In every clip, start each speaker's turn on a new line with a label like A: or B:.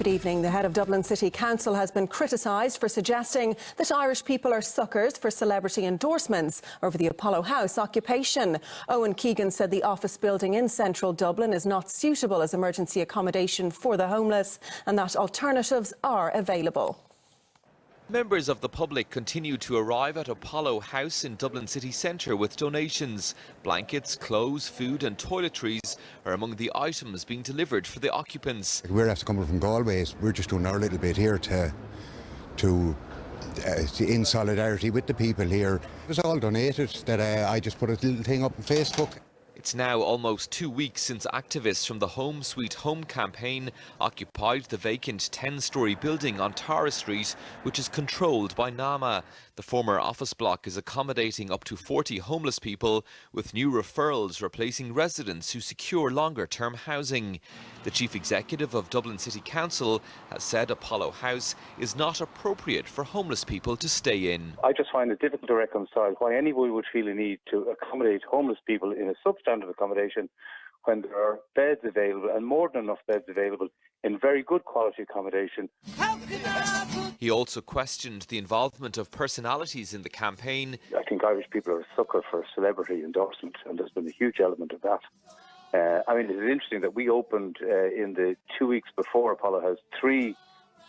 A: Good evening. The head of Dublin City Council has been criticised for suggesting that Irish people are suckers for celebrity endorsements over the Apollo House occupation. Owen Keegan said the office building in central Dublin is not suitable as emergency accommodation for the homeless and that alternatives are available.
B: Members of the public continue to arrive at Apollo House in Dublin city centre with donations. Blankets, clothes, food and toiletries are among the items being delivered for the occupants.
C: We're after coming from Galway. We're just doing our little bit here to in solidarity with the people here. It was all donated that I just put a little thing up on Facebook.
B: It's now almost 2 weeks since activists from the Home Sweet Home campaign occupied the vacant 10-storey building on Tara Street, which is controlled by NAMA. The former office block is accommodating up to 40 homeless people, with new referrals replacing residents who secure longer-term housing. The chief executive of Dublin City Council has said Apollo House is not appropriate for homeless people to stay in.
D: I just find it difficult to reconcile why anyone would feel a need to accommodate homeless people in a substandard accommodation when there are beds available, and more than enough beds available, in very good quality accommodation.
B: He also questioned the involvement of personalities in the campaign.
D: I think Irish people are a sucker for celebrity endorsement, and there's been a huge element of that. I mean, it's interesting that we opened in the 2 weeks before Apollo House, 3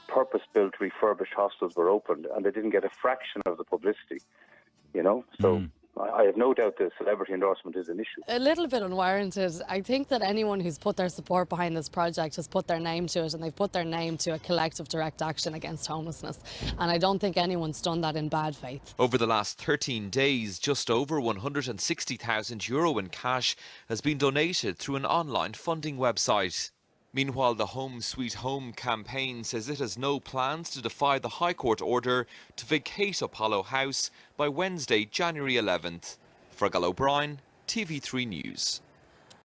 D: purpose-built refurbished hostels were opened, and they didn't get a fraction of the publicity, you know? So I have no doubt that celebrity endorsement is an issue.
E: A little bit unwarranted. I think that anyone who's put their support behind this project has put their name to it, and they've put their name to a collective direct action against homelessness. And I don't think anyone's done that in bad faith.
B: Over the last 13 days, just over €160,000 in cash has been donated through an online funding website. Meanwhile, the Home Sweet Home campaign says it has no plans to defy the High Court order to vacate Apollo House by Wednesday, January 11th. Fergal O'Brien, TV3 News.